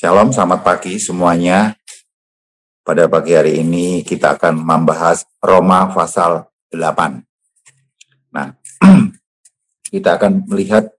Shalom, selamat pagi semuanya. Pada pagi hari ini kita akan membahas Roma pasal 8. Nah, kita akan melihat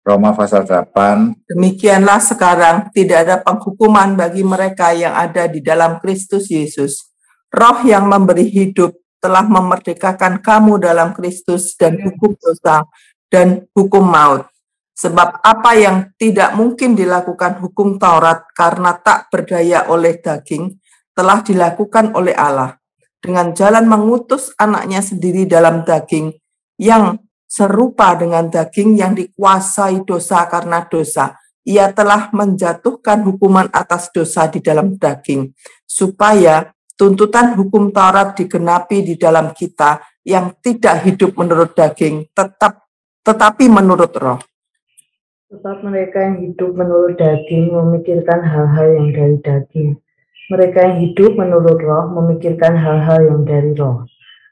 Roma pasal 8. Demikianlah sekarang tidak ada penghukuman bagi mereka yang ada di dalam Kristus Yesus. Roh yang memberi hidup telah memerdekakan kamu dalam Kristus dan hukum dosa dan hukum maut. Sebab apa yang tidak mungkin dilakukan hukum Taurat karena tak berdaya oleh daging, telah dilakukan oleh Allah. Dengan jalan mengutus anaknya sendiri dalam daging, yang serupa dengan daging yang dikuasai dosa karena dosa. Ia telah menjatuhkan hukuman atas dosa di dalam daging, supaya tuntutan hukum Taurat digenapi di dalam kita yang tidak hidup menurut daging, tetapi menurut roh. Sebab mereka yang hidup menurut daging memikirkan hal-hal yang dari daging. Mereka yang hidup menurut roh memikirkan hal-hal yang dari roh.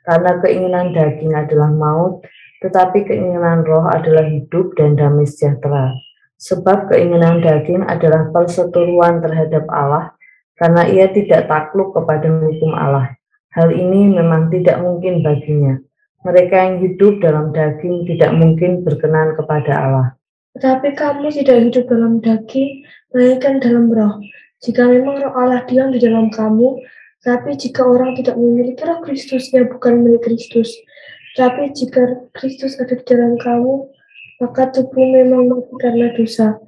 Karena keinginan daging adalah maut, tetapi keinginan roh adalah hidup dan damai sejahtera. Sebab keinginan daging adalah perseteruan terhadap Allah, karena ia tidak takluk kepada hukum Allah. Hal ini memang tidak mungkin baginya. Mereka yang hidup dalam daging tidak mungkin berkenan kepada Allah. Tetapi kamu tidak hidup dalam daging, melainkan dalam roh. Jika memang roh Allah diam di dalam kamu, tapi jika orang tidak memiliki roh Kristus, ia bukan milik Kristus. Tapi jika Kristus ada di dalam kamu, maka tubuh memang mati karena dosa,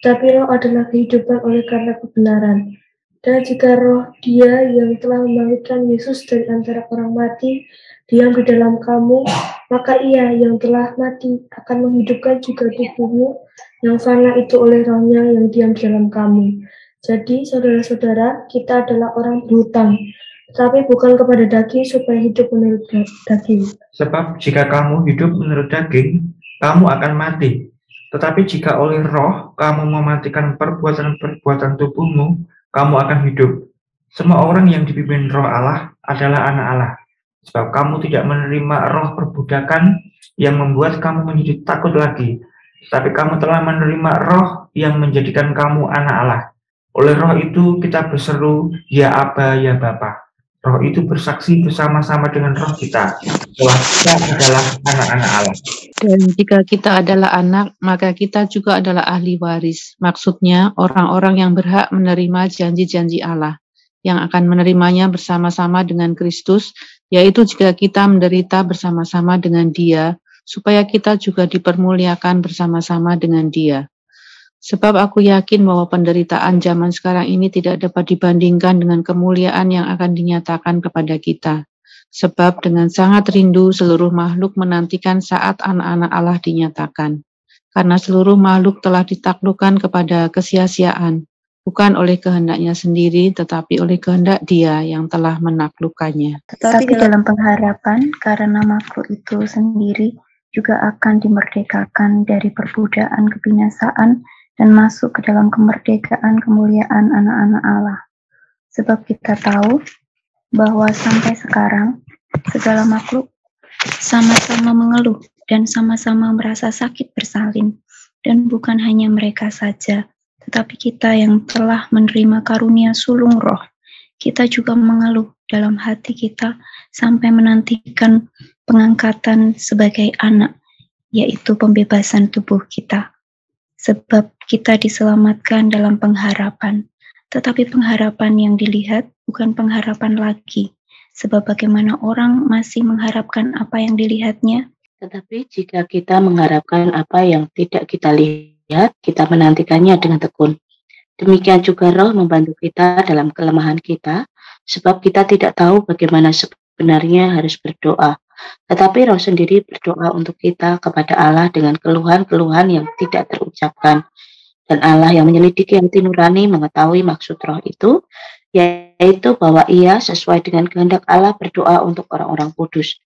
tetapi roh adalah kehidupan oleh karena kebenaran. Dan jika roh Dia yang telah membangkitkan Yesus dari antara orang mati diam di dalam kamu, maka Ia yang telah mati akan menghidupkan juga tubuhmu yang fana itu oleh rohnya yang diam di dalam kamu. Jadi, saudara-saudara, kita adalah orang berhutang, tetapi bukan kepada daging supaya hidup menurut daging. Sebab jika kamu hidup menurut daging, kamu akan mati. Tetapi jika oleh roh kamu mematikan perbuatan-perbuatan tubuhmu, kamu akan hidup. Semua orang yang dipimpin roh Allah adalah anak Allah. Sebab kamu tidak menerima roh perbudakan yang membuat kamu menjadi takut lagi. Tapi kamu telah menerima roh yang menjadikan kamu anak Allah. Oleh roh itu kita berseru, ya Aba, ya Bapa. Roh itu bersaksi bersama-sama dengan roh kita bahwa kita adalah anak-anak Allah. Dan jika kita adalah anak, maka kita juga adalah ahli waris. Maksudnya, orang-orang yang berhak menerima janji-janji Allah, yang akan menerimanya bersama-sama dengan Kristus, yaitu jika kita menderita bersama-sama dengan Dia, supaya kita juga dipermuliakan bersama-sama dengan Dia. Sebab aku yakin bahwa penderitaan zaman sekarang ini tidak dapat dibandingkan dengan kemuliaan yang akan dinyatakan kepada kita. Sebab dengan sangat rindu seluruh makhluk menantikan saat anak-anak Allah dinyatakan. Karena seluruh makhluk telah ditaklukkan kepada kesia-siaan, bukan oleh kehendaknya sendiri, tetapi oleh kehendak Dia yang telah menaklukkannya. Tetapi dalam pengharapan, karena makhluk itu sendiri juga akan dimerdekakan dari perbudakan kebinasaan dan masuk ke dalam kemerdekaan kemuliaan anak-anak Allah. Sebab kita tahu bahwa sampai sekarang segala makhluk sama-sama mengeluh dan sama-sama merasa sakit bersalin, dan bukan hanya mereka saja, tetapi kita yang telah menerima karunia sulung roh, kita juga mengeluh dalam hati kita sampai menantikan pengangkatan sebagai anak, yaitu pembebasan tubuh kita. Sebab kita diselamatkan dalam pengharapan, tetapi pengharapan yang dilihat bukan pengharapan lagi, sebab bagaimana orang masih mengharapkan apa yang dilihatnya. Tetapi jika kita mengharapkan apa yang tidak kita lihat, kita menantikannya dengan tekun. Demikian juga roh membantu kita dalam kelemahan kita, sebab kita tidak tahu bagaimana sebenarnya harus berdoa. Tetapi roh sendiri berdoa untuk kita kepada Allah dengan keluhan-keluhan yang tidak terucapkan. Dan Allah yang menyelidiki hati nurani mengetahui maksud roh itu, yaitu bahwa Ia sesuai dengan kehendak Allah berdoa untuk orang-orang kudus.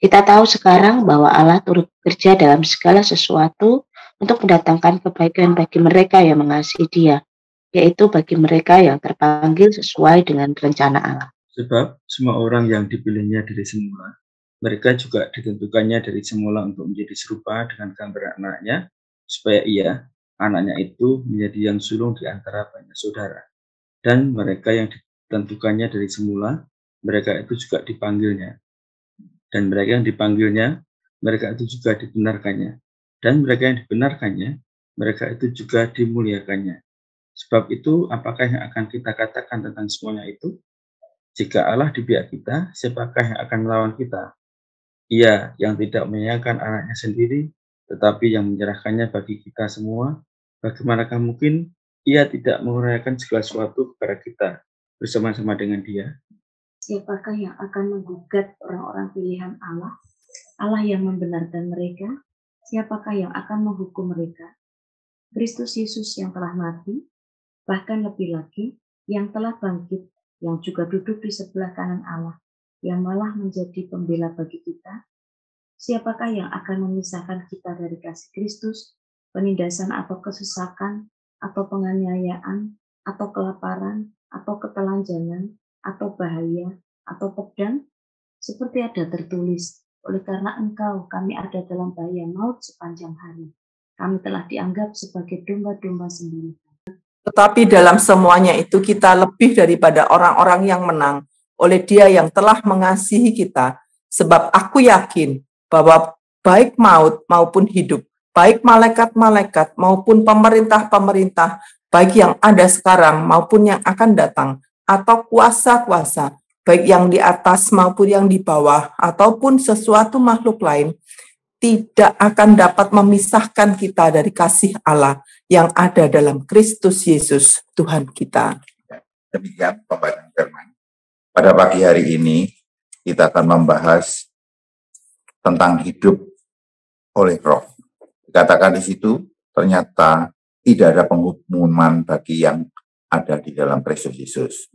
Kita tahu sekarang bahwa Allah turut bekerja dalam segala sesuatu untuk mendatangkan kebaikan bagi mereka yang mengasihi Dia, yaitu bagi mereka yang terpanggil sesuai dengan rencana Allah. Sebab semua orang yang dipilihnya dari semula, mereka juga ditentukannya dari semula untuk menjadi serupa dengan gambar anaknya, supaya Ia, anaknya itu menjadi yang sulung di antara banyak saudara. Dan mereka yang ditentukannya dari semula, mereka itu juga dipanggilnya. Dan mereka yang dipanggilnya, mereka itu juga dibenarkannya. Dan mereka yang dibenarkannya, mereka itu juga dimuliakannya. Sebab itu, apakah yang akan kita katakan tentang semuanya itu? Jika Allah di pihak kita, siapakah yang akan melawan kita? Ia yang tidak menyayangkan anaknya sendiri, tetapi yang menyerahkannya bagi kita semua, bagaimanakah mungkin ia tidak menguraikan segala sesuatu kepada kita bersama-sama dengan Dia? Siapakah yang akan menggugat orang-orang pilihan Allah? Allah yang membenarkan mereka, siapakah yang akan menghukum mereka? Kristus Yesus yang telah mati, bahkan lebih lagi, yang telah bangkit, yang juga duduk di sebelah kanan Allah, yang malah menjadi pembela bagi kita. Siapakah yang akan memisahkan kita dari kasih Kristus, penindasan atau kesesakan, atau penganiayaan, atau kelaparan, atau ketelanjangan, atau bahaya, atau pedang? Seperti ada tertulis, oleh karena Engkau kami ada dalam bahaya maut sepanjang hari. Kami telah dianggap sebagai domba-domba sembelihan. Tetapi dalam semuanya itu kita lebih daripada orang-orang yang menang oleh Dia yang telah mengasihi kita. Sebab aku yakin bahwa baik maut maupun hidup, baik malaikat-malaikat maupun pemerintah-pemerintah, baik yang ada sekarang maupun yang akan datang, atau kuasa-kuasa, baik yang di atas maupun yang di bawah, ataupun sesuatu makhluk lain, tidak akan dapat memisahkan kita dari kasih Allah yang ada dalam Kristus Yesus, Tuhan kita. Demikian pembacaan firman. Pada pagi hari ini, kita akan membahas tentang hidup oleh roh. Dikatakan di situ, ternyata tidak ada penghukuman bagi yang ada di dalam Kristus Yesus.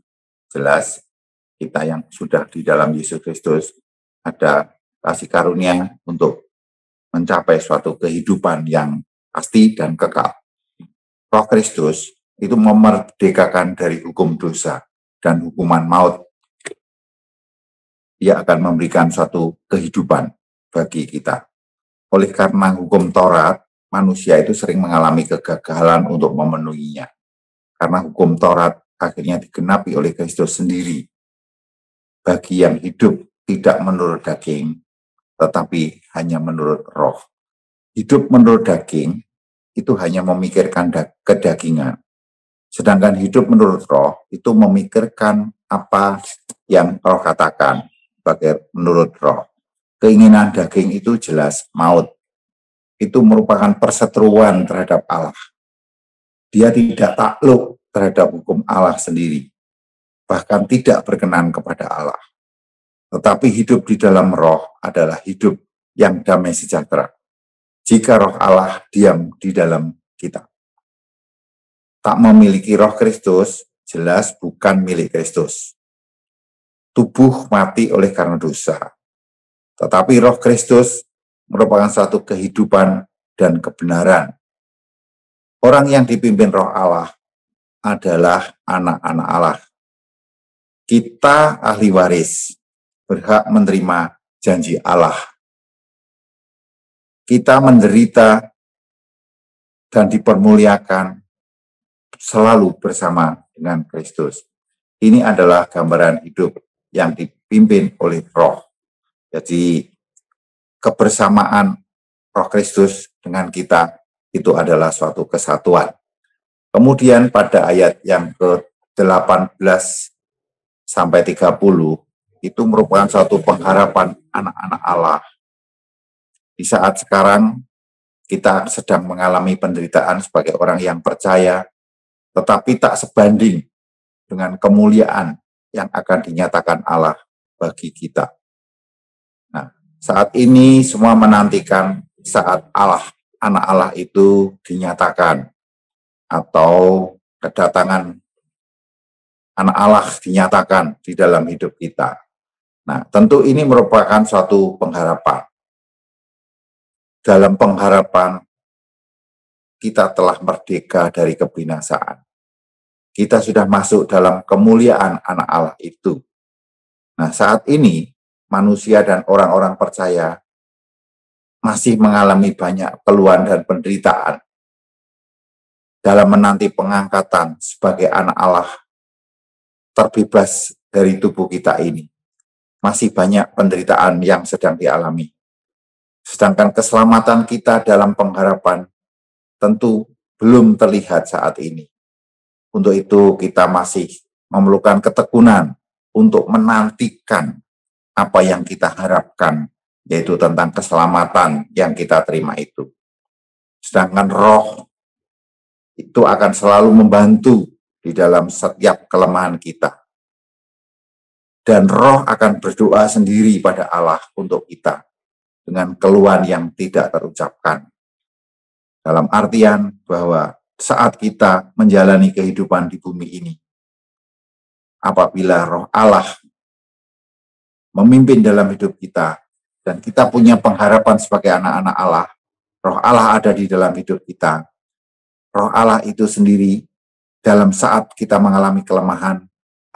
Jelas, kita yang sudah di dalam Yesus Kristus, ada kasih karunia untuk mencapai suatu kehidupan yang pasti dan kekal. Roh Kristus itu memerdekakan dari hukum dosa dan hukuman maut. Ia akan memberikan suatu kehidupan bagi kita. Oleh karena hukum Taurat, manusia itu sering mengalami kegagalan untuk memenuhinya. Karena hukum Taurat akhirnya digenapi oleh Kristus sendiri. Bagi yang hidup tidak menurut daging, tetapi hanya menurut roh. Hidup menurut daging itu hanya memikirkan kedagingan. Sedangkan hidup menurut roh itu memikirkan apa yang roh katakan sebagai menurut roh. Keinginan daging itu jelas maut. Itu merupakan perseteruan terhadap Allah. Dia tidak takluk terhadap hukum Allah sendiri. Bahkan tidak berkenan kepada Allah. Tetapi hidup di dalam roh adalah hidup yang damai sejahtera. Jika roh Allah diam di dalam kita. Tak memiliki roh Kristus, jelas bukan milik Kristus. Tubuh mati oleh karena dosa. Tetapi roh Kristus merupakan suatu kehidupan dan kebenaran. Orang yang dipimpin roh Allah adalah anak-anak Allah. Kita ahli waris, berhak menerima janji Allah. Kita menderita dan dipermuliakan selalu bersama dengan Kristus. Ini adalah gambaran hidup yang dipimpin oleh roh. Jadi kebersamaan roh Kristus dengan kita itu adalah suatu kesatuan. Kemudian pada ayat yang ke-18 sampai 30, itu merupakan suatu pengharapan anak-anak Allah. Di saat sekarang, kita sedang mengalami penderitaan sebagai orang yang percaya, tetapi tak sebanding dengan kemuliaan yang akan dinyatakan Allah bagi kita. Nah, saat ini semua menantikan saat Allah, anak Allah itu dinyatakan, atau kedatangan anak Allah dinyatakan di dalam hidup kita. Nah, tentu ini merupakan suatu pengharapan. Dalam pengharapan, kita telah merdeka dari kebinasaan. Kita sudah masuk dalam kemuliaan anak Allah itu. Nah, saat ini, manusia dan orang-orang percaya masih mengalami banyak keluhan dan penderitaan. dalam menanti pengangkatan sebagai anak Allah, terbebas dari tubuh kita ini. Masih banyak penderitaan yang sedang dialami. Sedangkan keselamatan kita dalam pengharapan tentu belum terlihat saat ini. Untuk itu kita masih memerlukan ketekunan untuk menantikan apa yang kita harapkan, yaitu tentang keselamatan yang kita terima itu. Sedangkan Roh itu akan selalu membantu di dalam setiap kelemahan kita. Dan Roh akan berdoa sendiri pada Allah untuk kita dengan keluhan yang tidak terucapkan. Dalam artian bahwa saat kita menjalani kehidupan di bumi ini, apabila Roh Allah memimpin dalam hidup kita, dan kita punya pengharapan sebagai anak-anak Allah, Roh Allah ada di dalam hidup kita. Roh Allah itu sendiri dalam saat kita mengalami kelemahan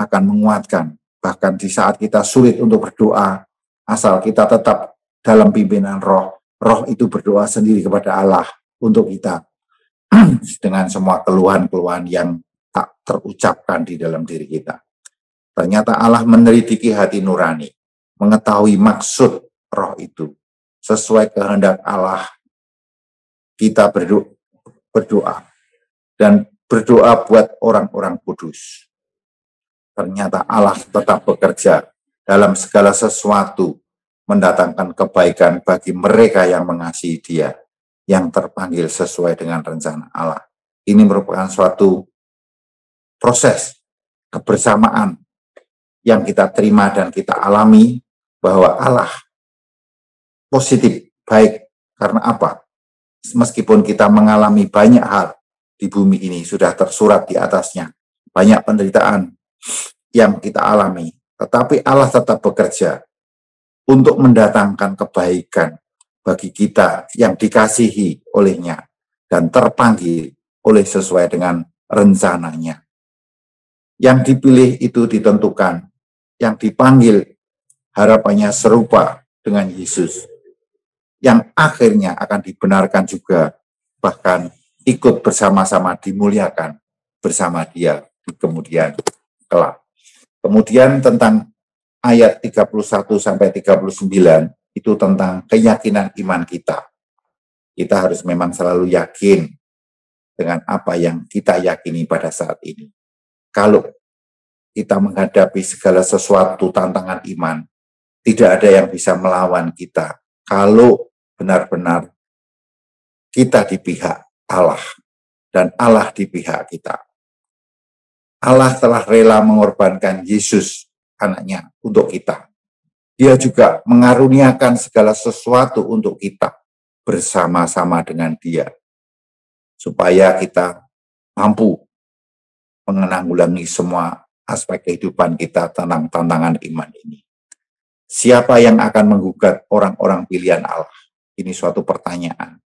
akan menguatkan. Bahkan di saat kita sulit untuk berdoa, asal kita tetap dalam pimpinan Roh, Roh itu berdoa sendiri kepada Allah untuk kita dengan semua keluhan-keluhan yang tak terucapkan di dalam diri kita. Ternyata Allah menyelidiki hati nurani, mengetahui maksud Roh itu. Sesuai kehendak Allah, kita berdoa dan berdoa buat orang-orang kudus. Ternyata Allah tetap bekerja dalam segala sesuatu, mendatangkan kebaikan bagi mereka yang mengasihi Dia, yang terpanggil sesuai dengan rencana Allah. Ini merupakan suatu proses kebersamaan yang kita terima dan kita alami, bahwa Allah positif, baik. Karena apa? Meskipun kita mengalami banyak hal di bumi ini, sudah tersurat di atasnya, banyak penderitaan yang kita alami, tetapi Allah tetap bekerja untuk mendatangkan kebaikan bagi kita yang dikasihi olehnya dan terpanggil oleh sesuai dengan rencananya. Yang dipilih itu ditentukan, yang dipanggil harapannya serupa dengan Yesus, yang akhirnya akan dibenarkan juga, bahkan ikut bersama-sama dimuliakan bersama Dia di kemudian kelak. Kemudian tentang ayat 31 sampai 39 itu tentang keyakinan iman kita. Kita harus memang selalu yakin dengan apa yang kita yakini pada saat ini. Kalau kita menghadapi segala sesuatu tantangan iman, tidak ada yang bisa melawan kita kalau benar-benar kita di pihak Allah dan Allah di pihak kita. Allah telah rela mengorbankan Yesus, anaknya, untuk kita. Dia juga mengaruniakan segala sesuatu untuk kita bersama-sama dengan Dia, supaya kita mampu menanggulangi semua aspek kehidupan kita tentang tantangan iman ini. Siapa yang akan menggugat orang-orang pilihan Allah? Ini suatu pertanyaan.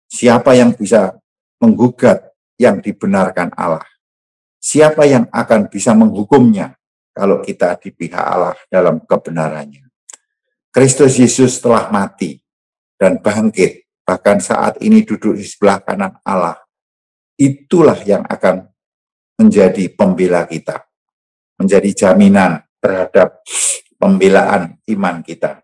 Siapa yang bisa menggugat yang dibenarkan Allah? Siapa yang akan bisa menghukumnya kalau kita di pihak Allah dalam kebenarannya? Kristus Yesus telah mati dan bangkit, bahkan saat ini duduk di sebelah kanan Allah. Itulah yang akan menjadi pembela kita, menjadi jaminan terhadap pembelaan iman kita.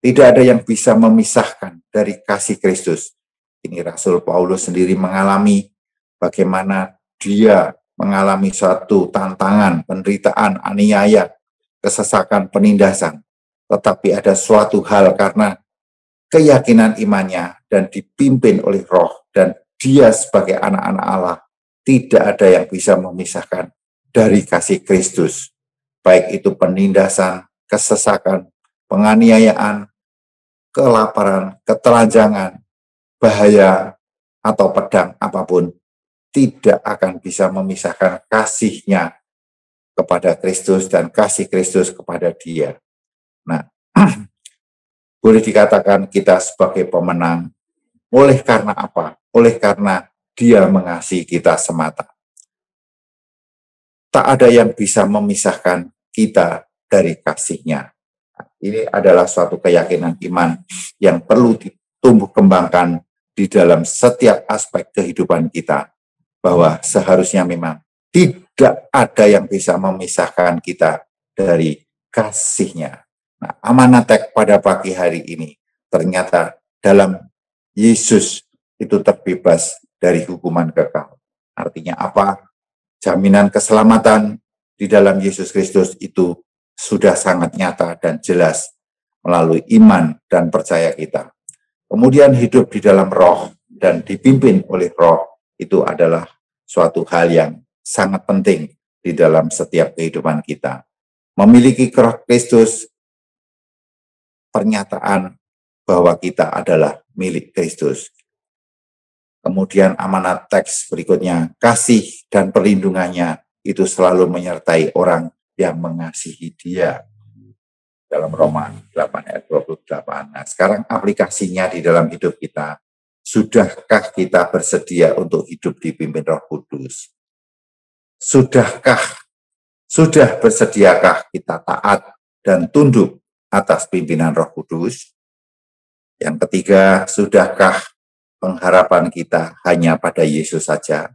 Tidak ada yang bisa memisahkan dari kasih Kristus. Ini Rasul Paulus sendiri mengalami bagaimana dia mengalami suatu tantangan, penderitaan, aniaya, kesesakan, penindasan. Tetapi ada suatu hal karena keyakinan imannya dan dipimpin oleh Roh, dan dia sebagai anak-anak Allah, tidak ada yang bisa memisahkan dari kasih Kristus. Baik itu penindasan, kesesakan, penganiayaan, kelaparan, ketelanjangan, bahaya, atau pedang apapun, tidak akan bisa memisahkan kasihnya kepada Kristus dan kasih Kristus kepada Dia. Nah, boleh dikatakan kita sebagai pemenang. Oleh karena apa? Oleh karena Dia mengasihi kita semata. Tak ada yang bisa memisahkan kita dari kasih-Nya. Ini adalah suatu keyakinan iman yang perlu ditumbuh kembangkan di dalam setiap aspek kehidupan kita. bahwa seharusnya memang tidak ada yang bisa memisahkan kita dari kasih-Nya. Nah, amanat teks pada pagi hari ini ternyata dalam Yesus itu terbebas dari hukuman kekal. Artinya apa? Jaminan keselamatan di dalam Yesus Kristus itu sudah sangat nyata dan jelas melalui iman dan percaya kita. Kemudian hidup di dalam Roh dan dipimpin oleh Roh itu adalah suatu hal yang sangat penting di dalam setiap kehidupan kita. Memiliki Roh Kristus, pernyataan bahwa kita adalah milik Kristus. Kemudian amanat teks berikutnya, kasih dan perlindungannya itu selalu menyertai orang yang mengasihi Dia. Dalam Roma 8 ayat 28. Nah, sekarang aplikasinya di dalam hidup kita. Sudahkah kita bersedia untuk hidup dipimpin Roh Kudus? Sudah bersediakah kita taat dan tunduk atas pimpinan Roh Kudus? Yang ketiga, sudahkah pengharapan kita hanya pada Yesus saja?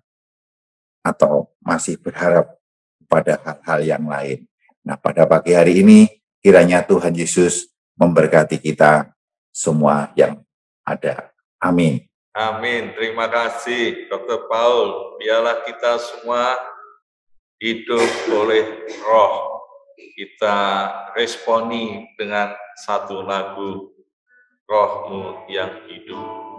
Atau masih berharap pada hal-hal yang lain? Nah, pada pagi hari ini, kiranya Tuhan Yesus memberkati kita semua yang ada. Amin. Amin. Terima kasih, Dr. Paul. Biarlah kita semua hidup oleh Roh. Kita responi dengan satu lagu, Roh-Mu yang hidup.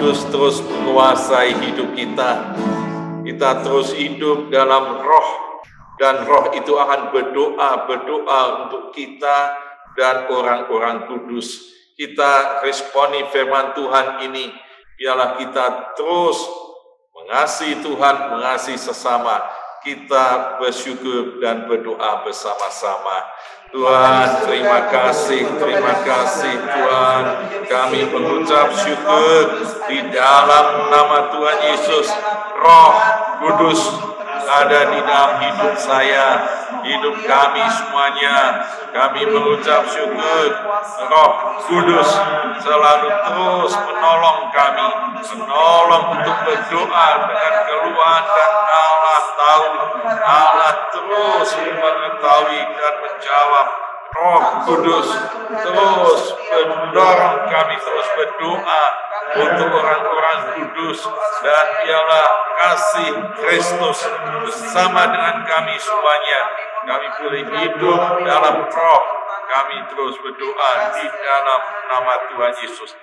Terus menguasai hidup kita. Kita terus hidup dalam Roh, dan Roh itu akan berdoa untuk kita dan orang-orang kudus. Kita responi firman Tuhan ini. Biarlah kita terus mengasihi Tuhan, mengasihi sesama. Kita bersyukur dan berdoa bersama-sama. Tuhan, terima kasih Tuhan. Kami mengucap syukur di dalam nama Tuhan Yesus. Roh Kudus ada di dalam hidup saya, hidup kami semuanya. Kami mengucap syukur, Roh Kudus selalu terus menolong kami, menolong untuk berdoa dengan keluhan, dan Allah tahu, Allah terus mengetahui dan menjawab. Roh Kudus terus mendorong kami terus berdoa untuk orang-orang kudus, dan biarlah kasih Kristus bersama dengan kami semuanya. Kami boleh hidup dalam Roh. Kami terus berdoa di dalam nama Tuhan Yesus.